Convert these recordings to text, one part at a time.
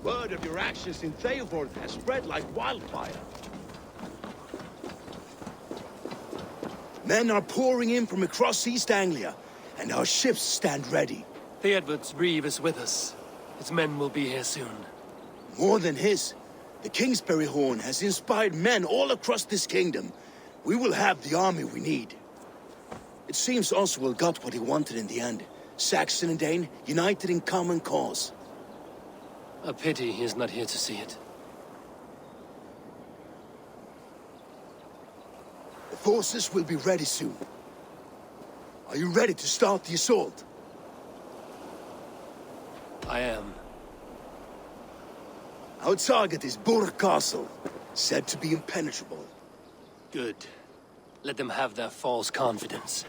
Word of your actions in Eivor has spread like wildfire. Men are pouring in from across East Anglia, and our ships stand ready. Eivor's reeve is with us. His men will be here soon. More than his. The Kingsbury Horn has inspired men all across this kingdom. We will have the army we need. It seems Oswald got what he wanted in the end. Saxon and Dane, united in common cause. A pity he is not here to see it. The forces will be ready soon. Are you ready to start the assault? I am. Our target is Burg Castle, said to be impenetrable. Good. Let them have their false confidence.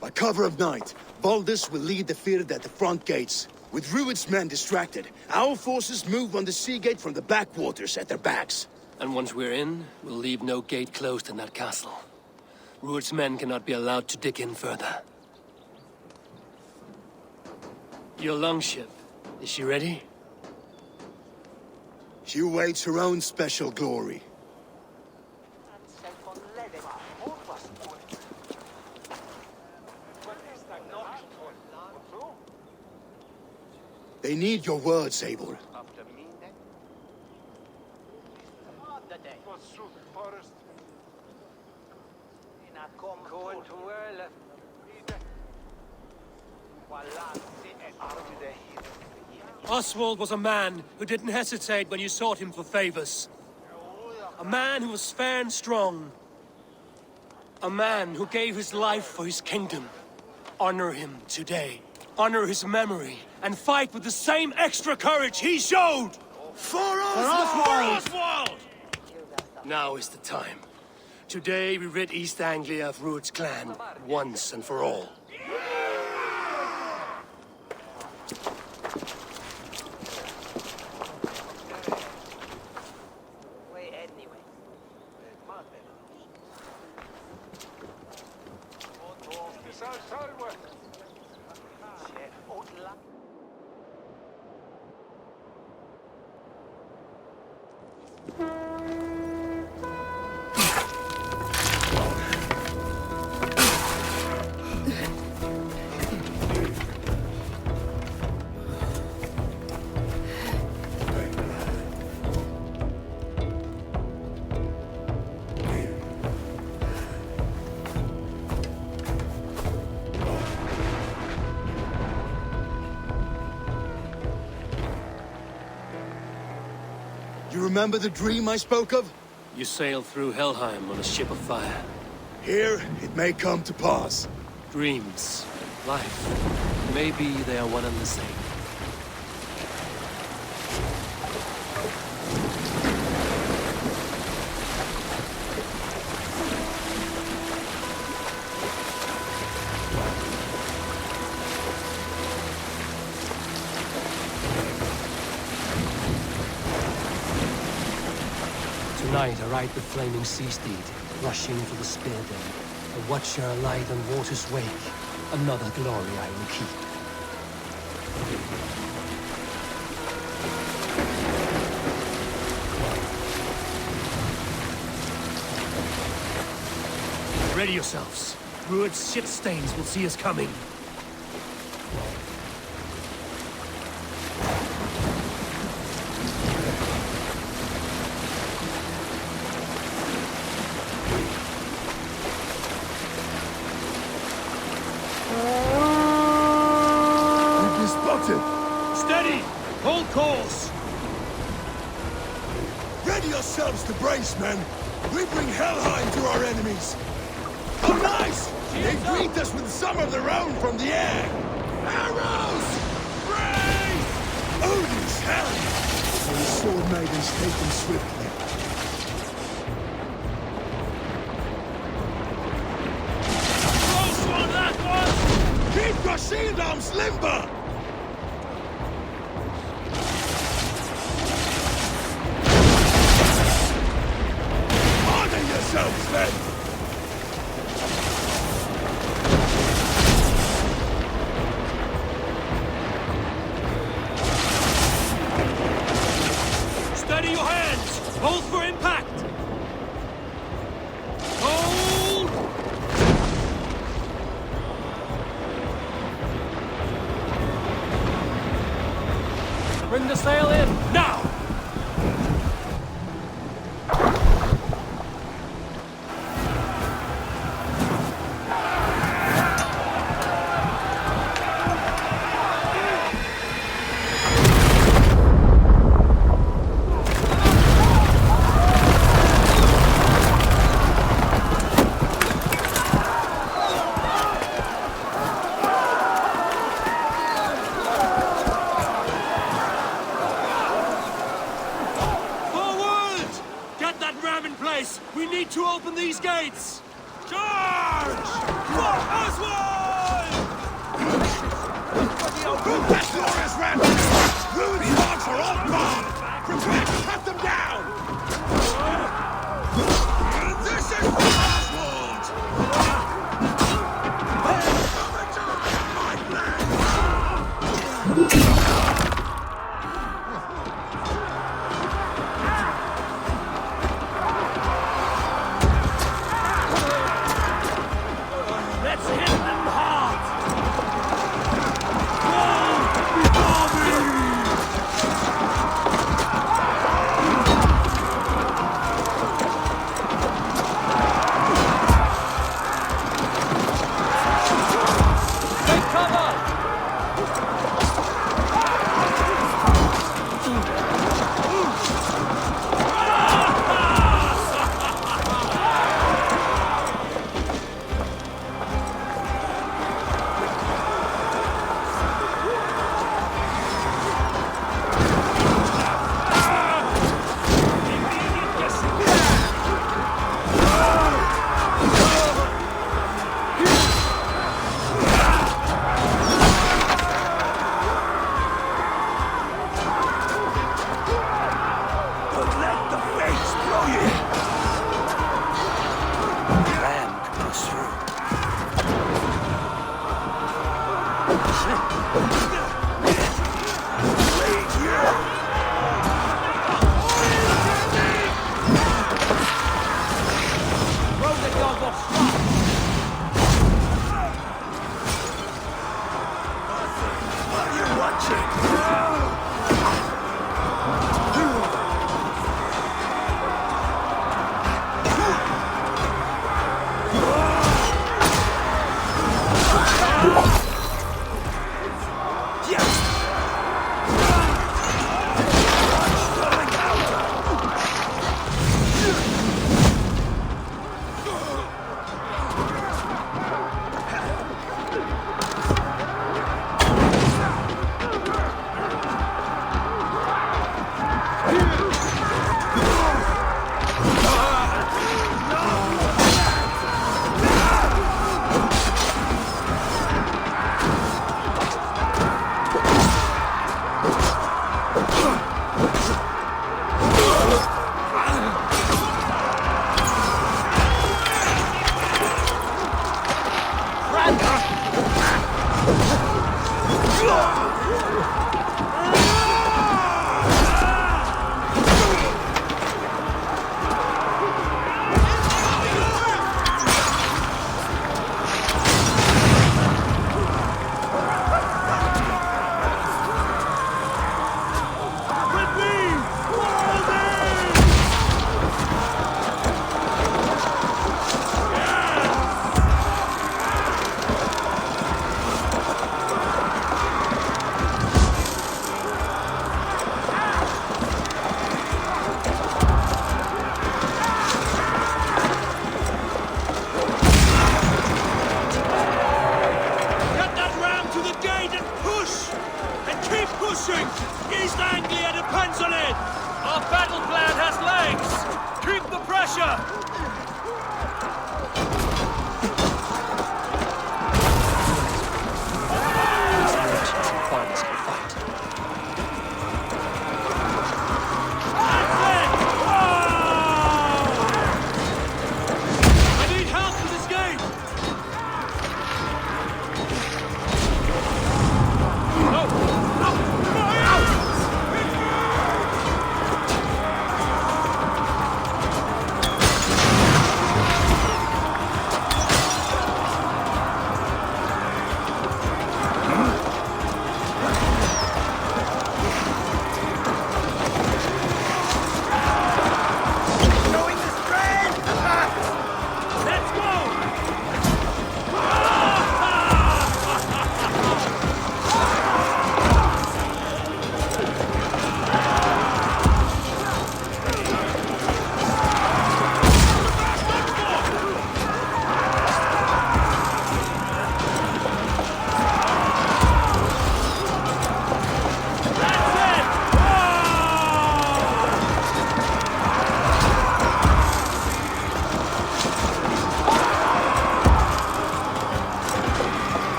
By cover of night, Baldus will lead the field at the front gates. With Rued's men distracted, our forces move on the sea gate from the backwaters at their backs. And once we're in, we'll leave no gate closed in that castle. Rued's men cannot be allowed to dig in further. Your longship, is she ready? She awaits her own special glory. They need your words, Eivor. Oswald was a man who didn't hesitate when you sought him for favors. A man who was fair and strong. A man who gave his life for his kingdom. Honor him today. Honor his memory. And fight with the same extra courage he showed! For Oswald! Now is the time. Today we rid East Anglia of Rued's clan, once and for all. You remember the dream I spoke of? You sailed through Helheim on a ship of fire. Here, it may come to pass. Dreams, life, maybe they are one and the same. Tonight I ride the flaming sea steed, rushing for the spear den. A watcher alight on water's wake. Another glory I will keep. Ready yourselves. Rued's ship stains will see us coming. Steady! Hold course! Ready yourselves to brace, men! We bring Helheim to our enemies! Oh, nice! They greet us with some of their own from the air! Arrows! Brace! Odin's hell! And the sword maidens take them swiftly. Close one, that one! Keep your shield arms limber! Yourselves, then! Steady your hands! Hold for impact! Hold! Bring the sail in, now! We need to open these gates! Charge! For Oswald! That glorious ram! Ruin's dogs are all gone! Prepare to cut them down! This is for Oswald! My plan!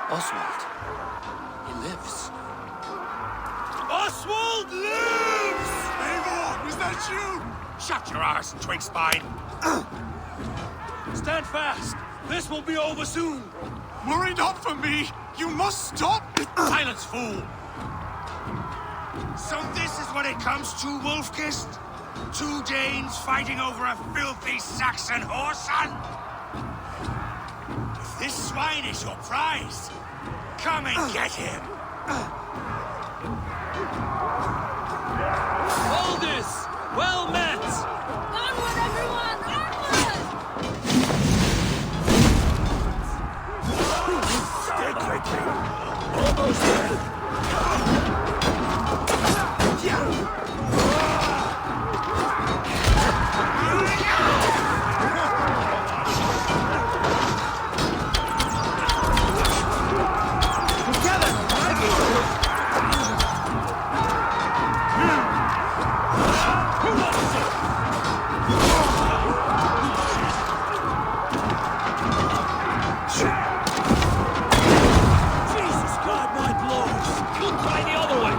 Oswald. He lives. Oswald lives! Eivor, is that you? Shut your arse, twig spine! Stand fast! This will be over soon! Worry not for me! You must stop! Silence, fool! So this is what it comes to, Wolf-Kissed? 2 Danes fighting over a filthy Saxon whoreson? If this swine is your prize, come and get him! Aldous! Well met! Onward, everyone! Onward! Stay quickly! Almost there! Jesus God, my blows! You'll try the other way!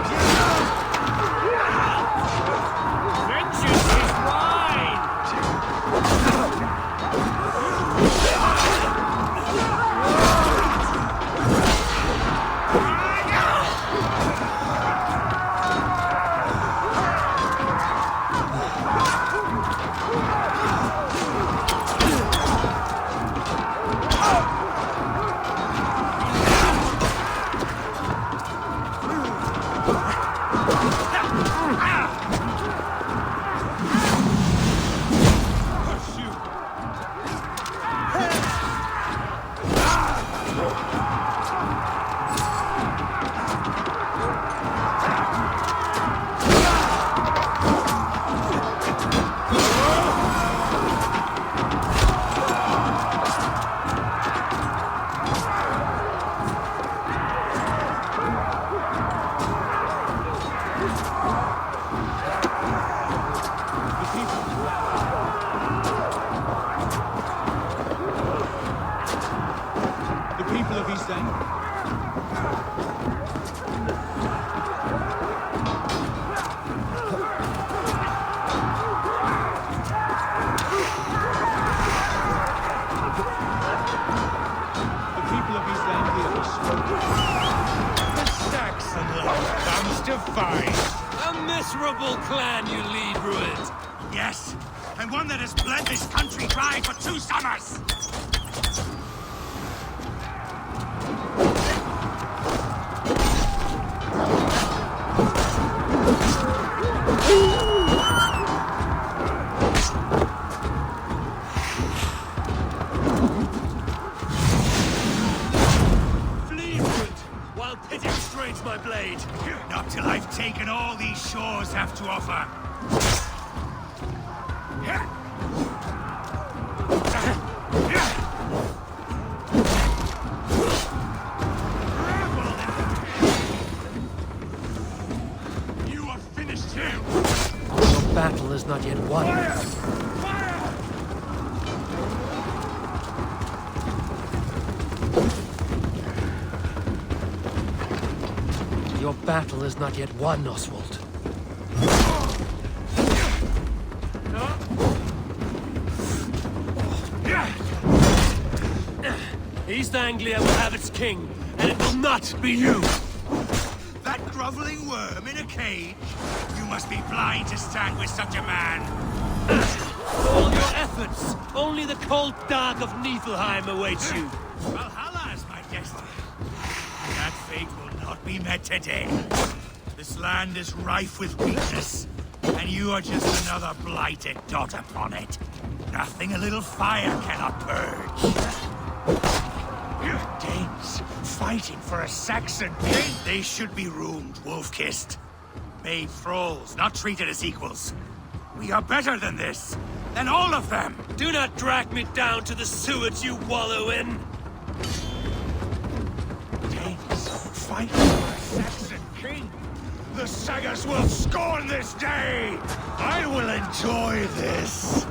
Vengeance is mine! A miserable clan you lead, Ruined. Yes, and one that has bled this country dry for 2 summers! Flee, Ruined, while pity restrains my blade. Not till I've taken all these shores have to offer. You are finished here! Your battle is not yet won. Your battle is not yet won, Oswald. East Anglia will have its king, and it will not be you! That groveling worm in a cage? You must be blind to stand with such a man! For all your efforts, only the cold dark of Niflheim awaits you. Valhalla is my destiny. That fate will not be met today. This land is rife with weakness, and you are just another blighted dot upon it. Nothing a little fire cannot purge. Danes fighting for a Saxon king. They should be ruined, wolf-kissed. Made thralls, not treated as equals. We are better than this, than all of them. Do not drag me down to the sewage you wallow in. Danes fighting for a Saxon king. The sagas will scorn this day. I will enjoy this.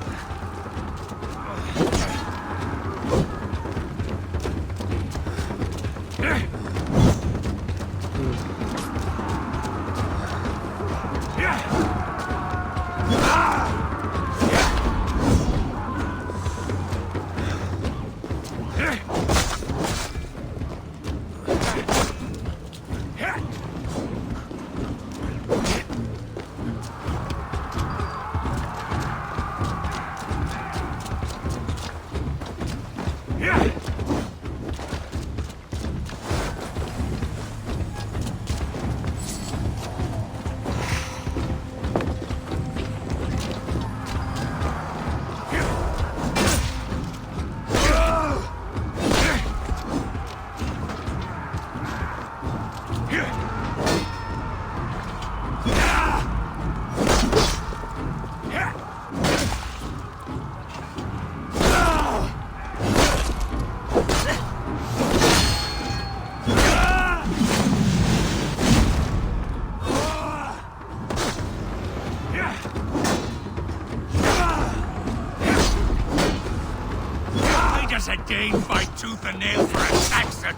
A Dane fight tooth and nail for a Saxon.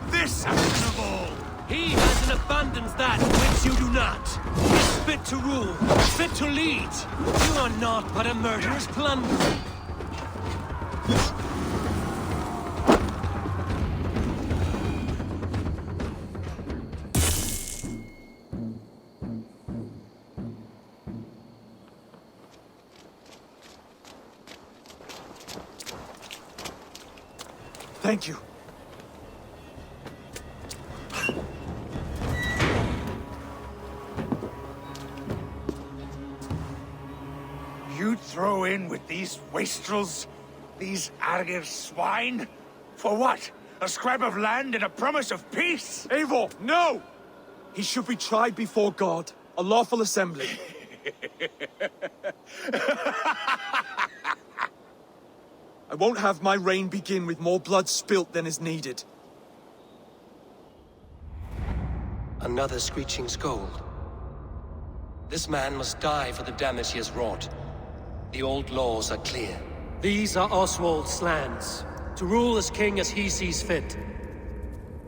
This Saxon of all. He has an abundance that which you do not. He is fit to rule, fit to lead. You are not but a murderous plunderer. Thank you. You throw in with these wastrels? These Argir swine? For what? A scrap of land and a promise of peace? Eivor, no! He should be tried before God, a lawful assembly. I won't have my reign begin with more blood spilt than is needed. Another screeching scold. This man must die for the damage he has wrought. The old laws are clear. These are Oswald's lands, to rule as king as he sees fit.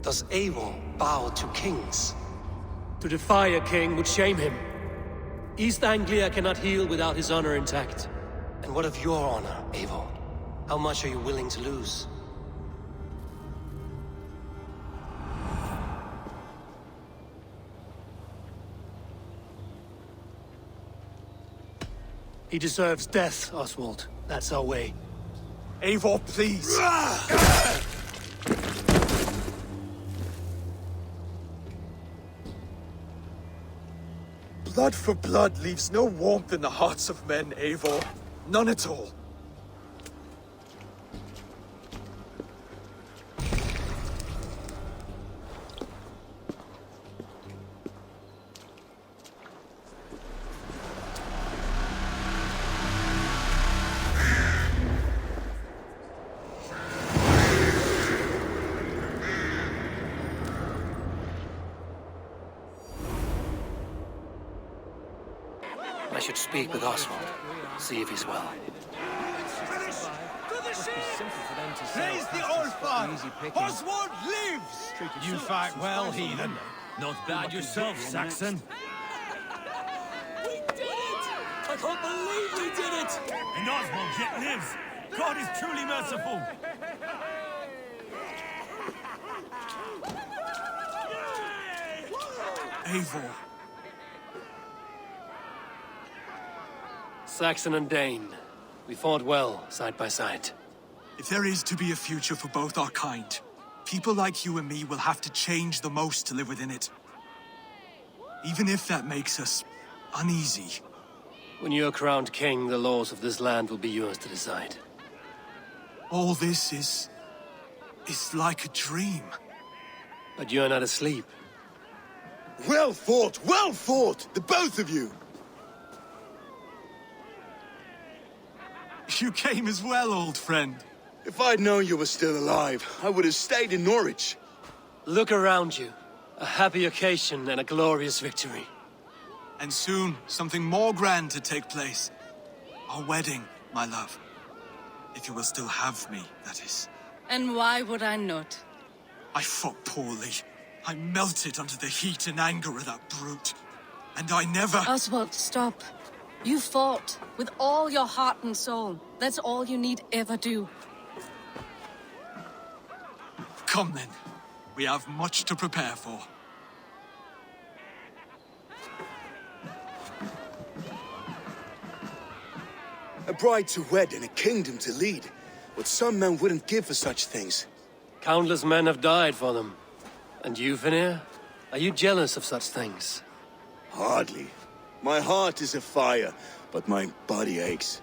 Does Eivor bow to kings? To defy a king would shame him. East Anglia cannot heal without his honor intact. And what of your honor, Eivor? How much are you willing to lose? He deserves death, Oswald. That's our way. Eivor, please! Blood for blood leaves no warmth in the hearts of men, Eivor. None at all. I should speak with Oswald. See if he's well. Praise the Old Father! Oswald lives! You fight well, heathen. Not bad yourself, Saxon. We did it! I can't believe we did it! And Oswald yet lives. God is truly merciful. Eivor. Saxon and Dane, we fought well, side by side. If there is to be a future for both our kind, people like you and me will have to change the most to live within it. Even if that makes us uneasy. When you're crowned king, the laws of this land will be yours to decide. All this is like a dream. But you're not asleep. Well fought, the both of you! You came as well, old friend. If I'd known you were still alive, I would have stayed in Norwich. Look around you. A happy occasion and a glorious victory. And soon, something more grand to take place. Our wedding, my love. If you will still have me, that is. And why would I not? I fought poorly. I melted under the heat and anger of that brute. And I never... Oswald, stop. You fought with all your heart and soul. That's all you need ever do. Come then. We have much to prepare for. A bride to wed and a kingdom to lead. What some men wouldn't give for such things. Countless men have died for them. And you, Vanir? Are you jealous of such things? Hardly. My heart is afire, but my body aches.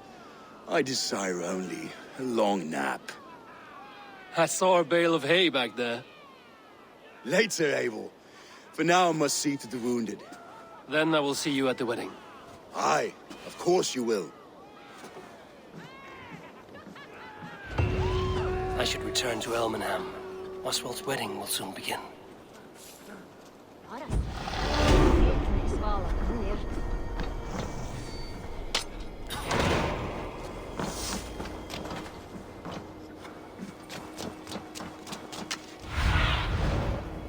I desire only a long nap. I saw a bale of hay back there. Later, Eivor. For now, I must see to the wounded. Then I will see you at the wedding. Aye, of course you will. I should return to Elmenham. Oswald's wedding will soon begin.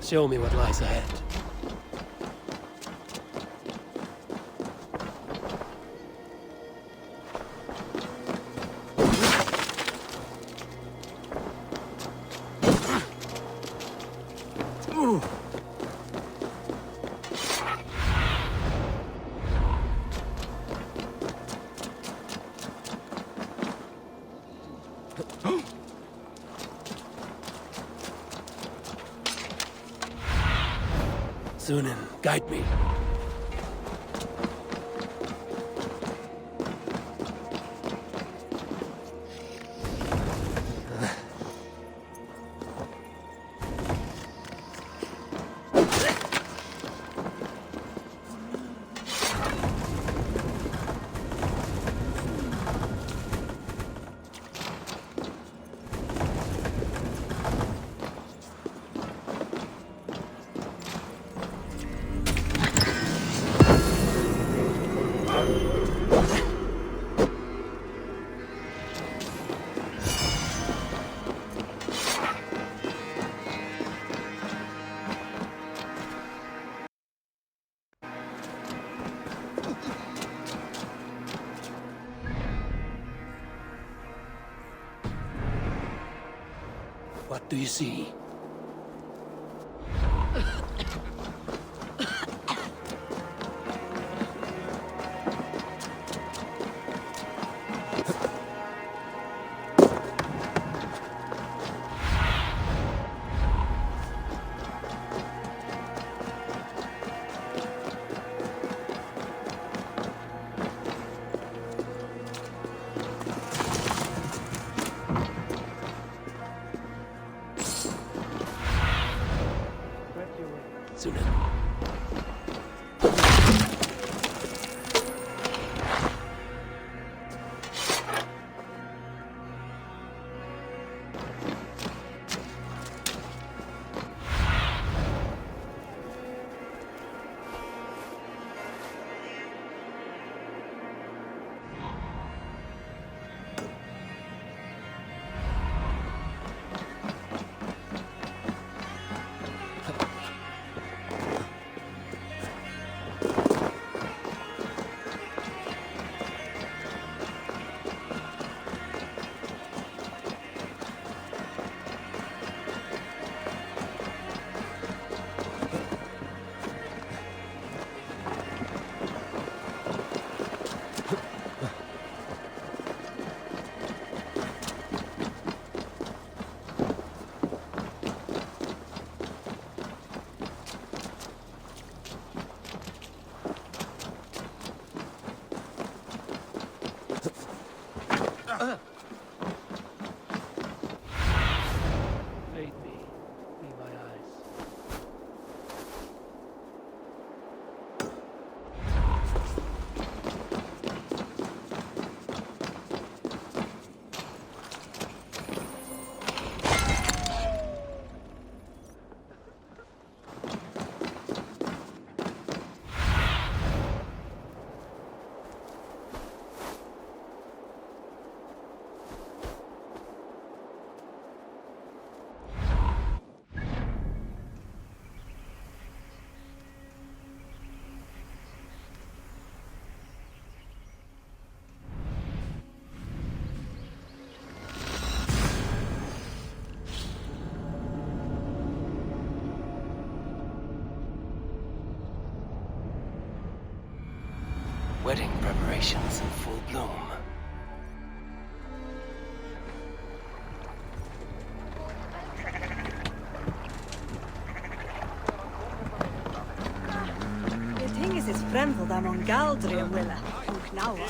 Show me what lies ahead. Sunan, guide me. What do you see? Sunan. Wedding preparations in full bloom. The thing is, it's fremd där man galdrig willa. Och knaua.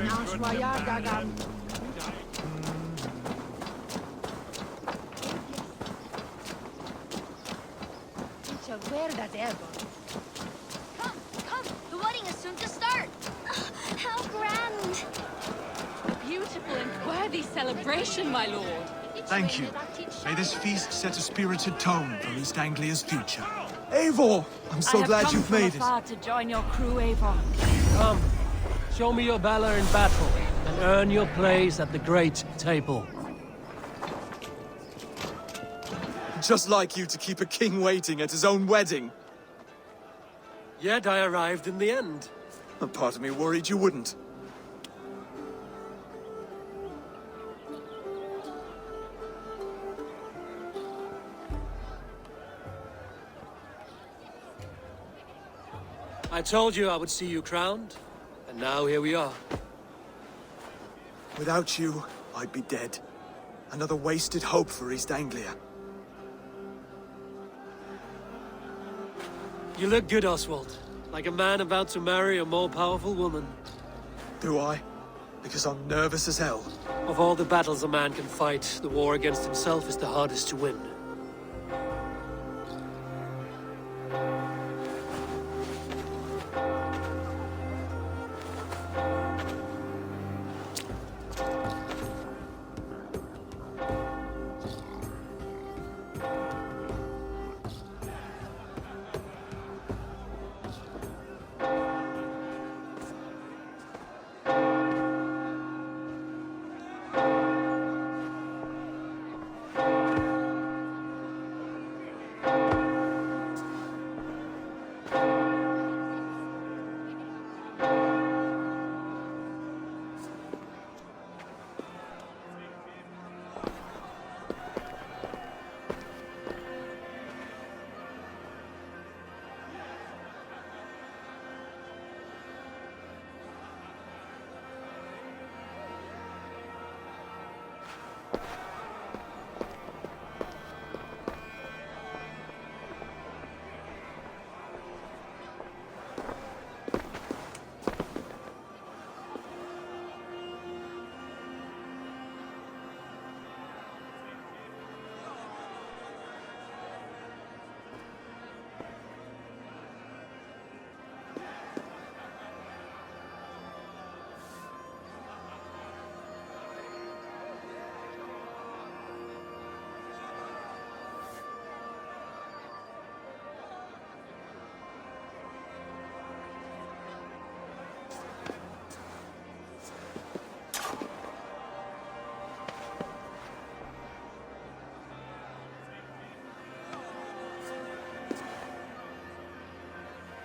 Nashwa yagagam. Where that ever? Come! The wedding is soon to start! How grand! A beautiful and worthy celebration, my lord. Thank you. May this feast set a spirited tone for East Anglia's future. Eivor! I'm so glad you've made it. I have come from afar to join your crew, Eivor. Come, show me your valor in battle, and earn your place at the great table. Just like you to keep a king waiting at his own wedding. Yet I arrived in the end. A part of me worried you wouldn't. I told you I would see you crowned, and now here we are. Without you, I'd be dead. Another wasted hope for East Anglia. You look good, Oswald. Like a man about to marry a more powerful woman. Do I? Because I'm nervous as hell. Of all the battles a man can fight, the war against himself is the hardest to win.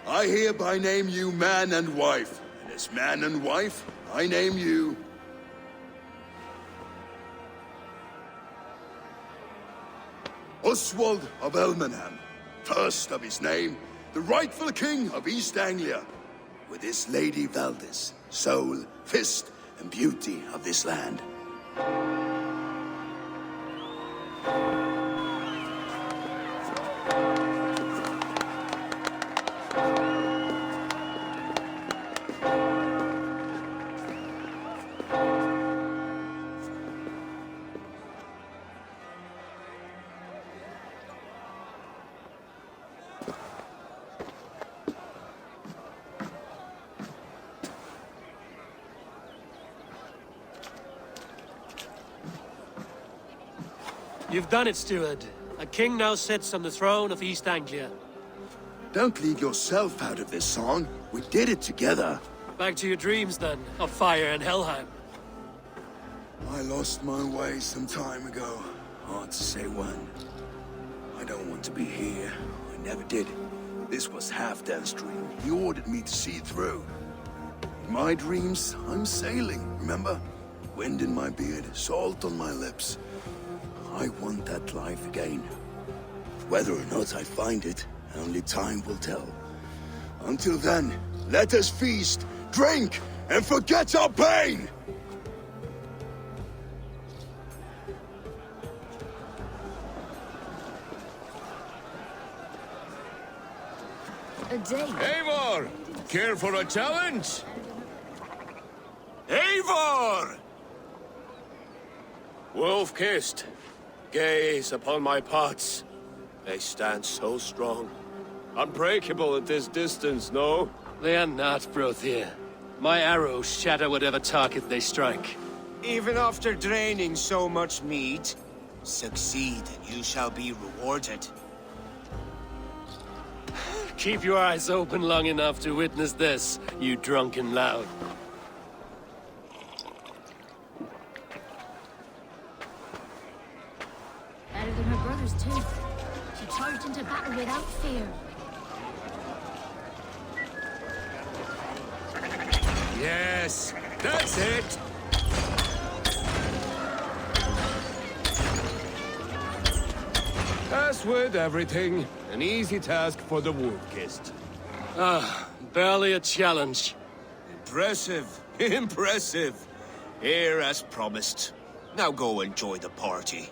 I hereby name you man and wife. And as man and wife, I name you... Oswald of Elmenham, first of his name, the rightful king of East Anglia, with his lady Valdis, soul, fist, and beauty of this land. You've done it, steward. A king now sits on the throne of East Anglia. Don't leave yourself out of this song. We did it together. Back to your dreams, then, of fire and Helheim. I lost my way some time ago. Hard to say when. I don't want to be here. I never did. This was Halfdan's dream. He ordered me to see it through. In my dreams, I'm sailing, remember? Wind in my beard, salt on my lips. I want that life again. Whether or not I find it, only time will tell. Until then, let us feast, drink, and forget our pain! A day. Eivor! Care for a challenge? Eivor! Wolf-kissed, gaze upon my parts. They stand so strong. Unbreakable at this distance, no? They are not, Brothier. My arrows shatter whatever target they strike. Even after draining so much meat, succeed and you shall be rewarded. Keep your eyes open long enough to witness this, you drunken lout. Better than her brothers, too. She charged into battle without fear. Yes, that's it! As with everything, an easy task for the wolf-kissed. Barely a challenge. Impressive, impressive. Here as promised. Now go enjoy the party.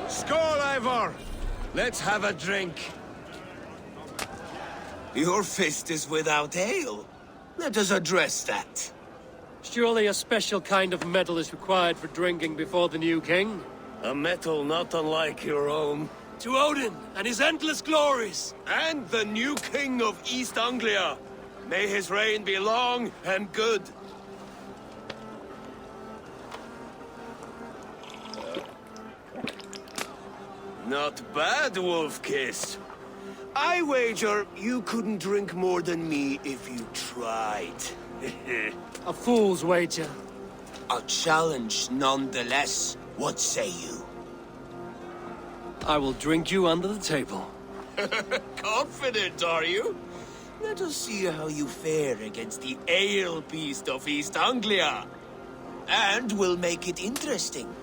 Skål, Eivor! Let's have a drink. Your fist is without ale. Let us address that. Surely a special kind of metal is required for drinking before the new king? A metal not unlike your own. To Odin and his endless glories! And the new king of East Anglia! May his reign be long and good! Not bad, Wolf-kissed. I wager you couldn't drink more than me if you tried. A fool's wager. A challenge nonetheless. What say you? I will drink you under the table. Confident, are you? Let us see how you fare against the ale beast of East Anglia. And we'll make it interesting.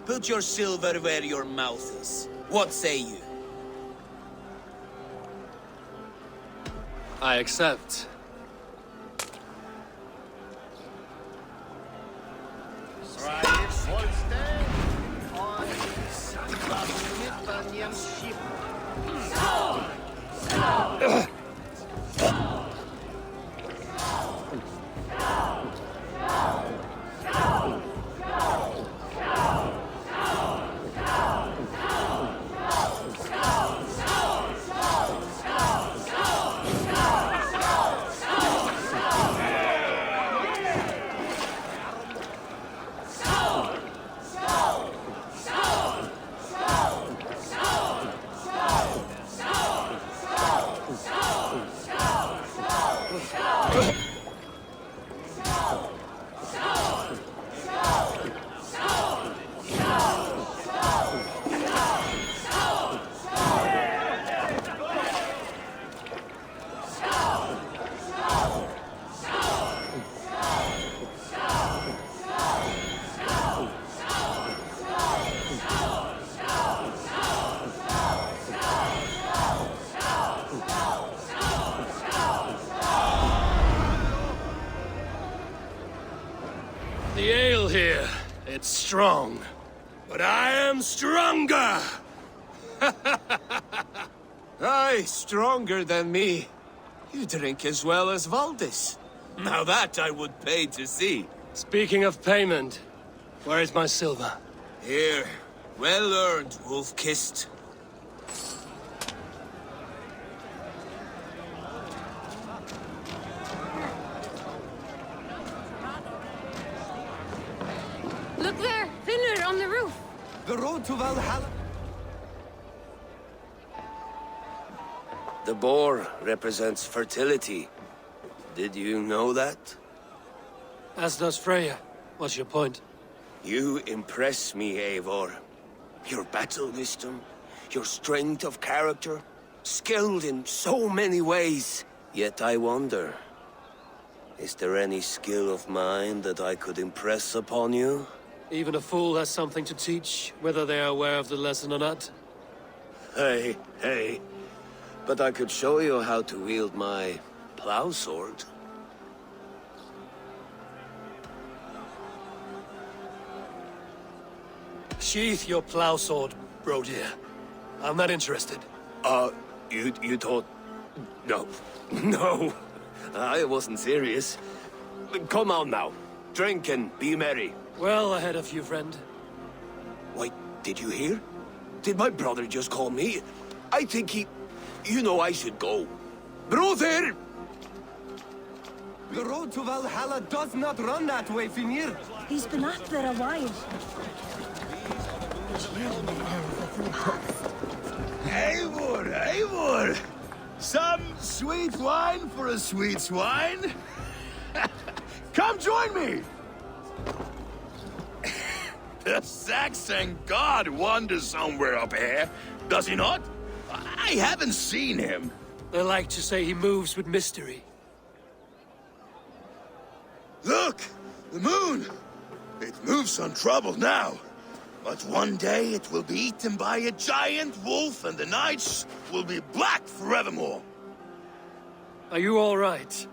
Put your silver where your mouth is. What say you? I accept. The ale here, it's strong. But I am stronger! Aye, stronger than me. You drink as well as Valdis. Now that I would pay to see. Speaking of payment, where is my silver? Here, well earned, wolf-kissed. Look there! Fiddler on the roof! The road to Valhalla. The boar represents fertility. Did you know that? As does Freya. What's your point? You impress me, Eivor. Your battle wisdom, your strength of character, skilled in so many ways. Yet I wonder, Is there any skill of mine that I could impress upon you? Even a fool has something to teach, whether they are aware of the lesson or not. Hey. But I could show you how to wield my plow sword. Sheath your plow sword, bro dear. I'm not interested. You thought... No. No. I wasn't serious. Come on now. Drink and be merry. Well ahead of you, friend. Wait, did you hear? Did my brother just call me? I think he... You know I should go. Brother! The road to Valhalla does not run that way, Finir. He's been up there a while. Eivor! Some sweet wine for a sweet swine? Come join me! The Saxon god wanders somewhere up here, does he not? I haven't seen him. They like to say he moves with mystery. Look! The moon! It moves on trouble now. But one day it will be eaten by a giant wolf and the nights will be black forevermore. Are you all right?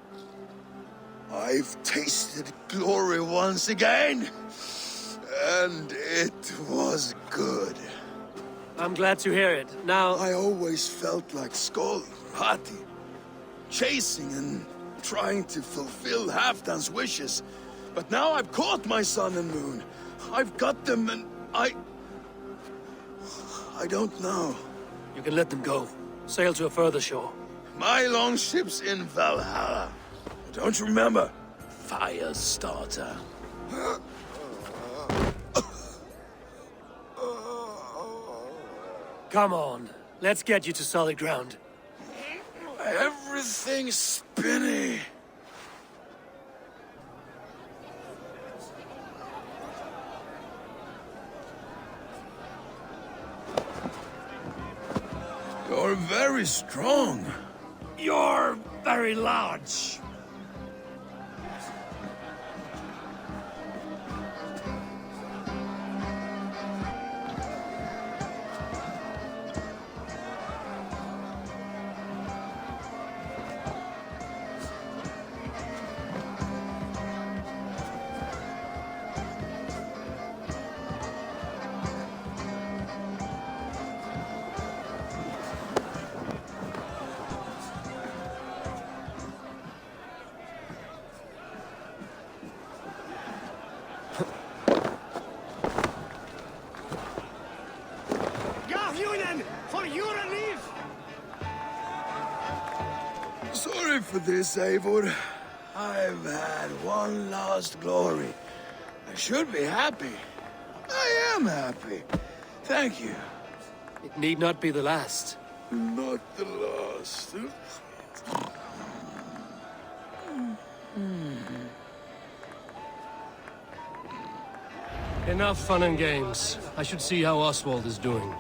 I've tasted glory once again. And it was good. I'm glad to hear it. Now... I always felt like Skoll, Hati, chasing and trying to fulfill Halfdan's wishes. But now I've caught my sun and moon. I've got them and I don't know. You can let them go. Sail to a further shore. My longship's in Valhalla. Don't you remember? Firestarter. Come on. Let's get you to solid ground. Everything's spinny. You're very strong. You're very large. Sorry for this, Eivor. I've had one last glory. I should be happy. I am happy. Thank you. It need not be the last. Not the last. Enough fun and games. I should see how Oswald is doing.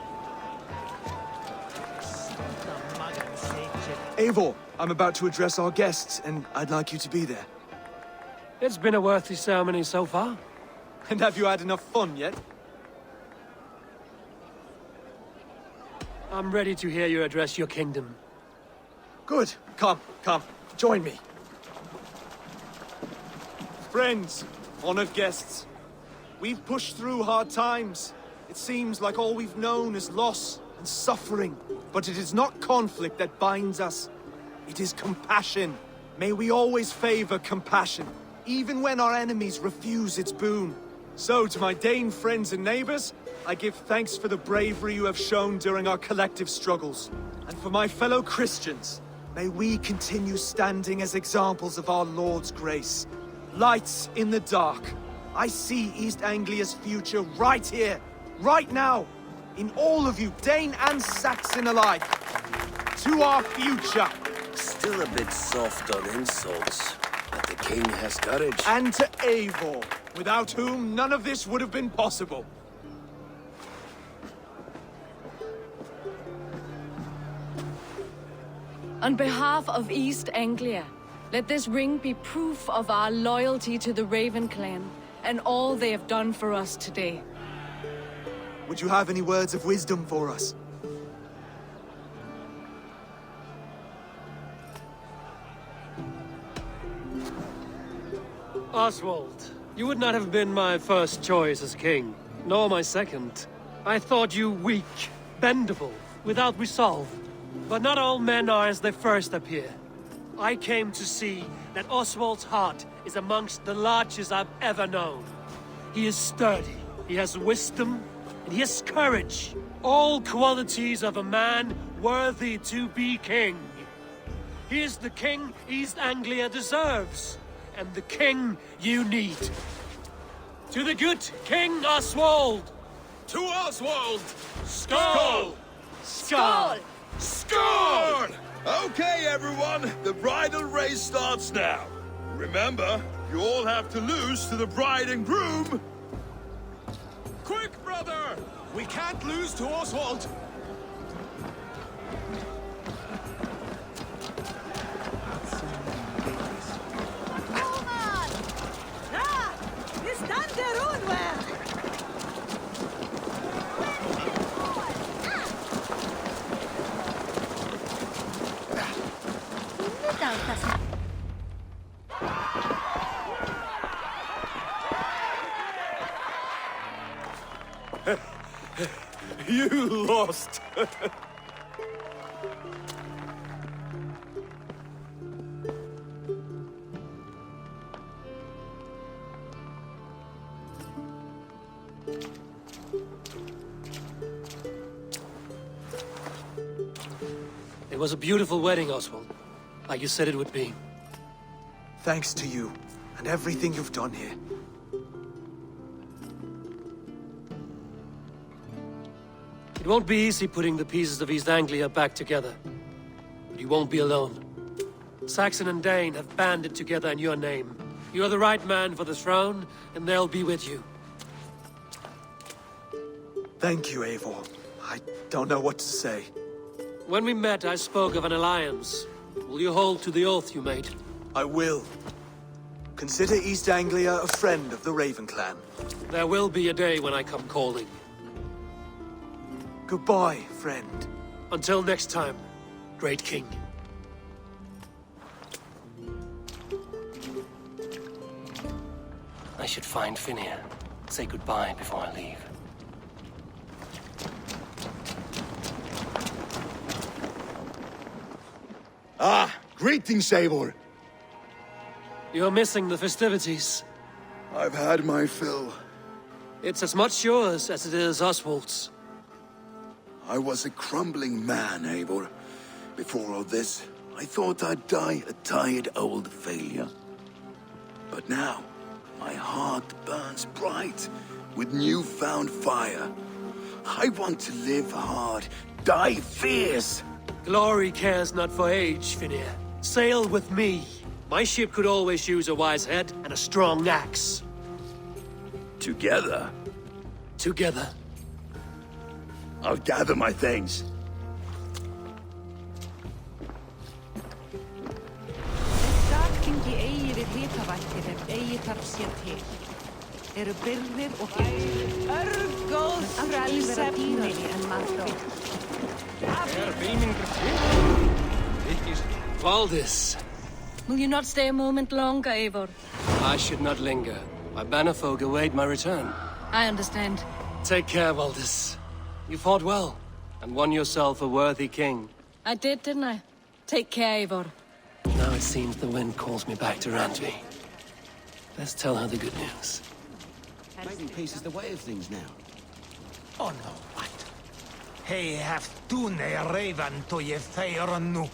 Eivor, I'm about to address our guests, and I'd like you to be there. It's been a worthy ceremony so far. And have you had enough fun yet? I'm ready to hear you address your kingdom. Good. Come. Join me. Friends, honored guests. We've pushed through hard times. It seems like all we've known is loss and suffering. But it is not conflict that binds us. It is compassion. May we always favor compassion, even when our enemies refuse its boon. So, to my Dane friends and neighbors, I give thanks for the bravery you have shown during our collective struggles. And for my fellow Christians, may we continue standing as examples of our Lord's grace. Lights in the dark. I see East Anglia's future right here, right now, in all of you, Dane and Saxon alike. To our future. Still a bit soft on insults, but the king has courage. And to Eivor, without whom none of this would have been possible. On behalf of East Anglia, Let this ring be proof of our loyalty to the Raven clan, and all they have done for us today. Would you have any words of wisdom for us? Oswald, you would not have been my first choice as king, nor my second. I thought you weak, bendable, without resolve. But not all men are as they first appear. I came to see that Oswald's heart is amongst the largest I've ever known. He is sturdy, he has wisdom, and he has courage. All qualities of a man worthy to be king. He is the king East Anglia deserves, and the king you need. To the good King Oswald! To Oswald! Skull! Skull! Score! Okay, everyone, the bridal race starts now. Remember, you all have to lose to the bride and groom. Quick, brother! We can't lose to Oswald. Vi stannar unwell! You lost! It was a beautiful wedding, Oswald. Like you said it would be. Thanks to you, and everything you've done here. It won't be easy putting the pieces of East Anglia back together. But you won't be alone. Saxon and Dane have banded together in your name. You're the right man for the throne, and they'll be with you. Thank you, Eivor. I don't know what to say. When we met, I spoke of an alliance. Will you hold to the oath you made? I will. Consider East Anglia a friend of the Raven clan. There will be a day when I come calling. Goodbye, friend. Until next time, great king. I should find Finir. Say goodbye before I leave. Ah, greetings, Eivor. You're missing the festivities. I've had my fill. It's as much yours as it is Oswald's. I was a crumbling man, Eivor. Before all this, I thought I'd die a tired old failure. But now, my heart burns bright with newfound fire. I want to live hard, die fierce. Glory cares not for age, Finir. Sail with me. My ship could always use a wise head and a strong axe. Together, Together. I'll gather my things. Sakþingi eigi við hitavættið ef eigi þarf sér til. Eru byrðir og giftir. Örgóð frelsefni en maður. Valdis, Will you not stay a moment longer, Eivor? I should not linger. My bannerfolk await my return. I understand. Take care, Valdis. You fought well, and won yourself a worthy king. I did, didn't I? Take care, Eivor. Now it seems the wind calls me back to Randvi. Let's tell her the good news. Maybe peace is the way of things now. Oh no, what? Hey, have dune raven to ye fair nu.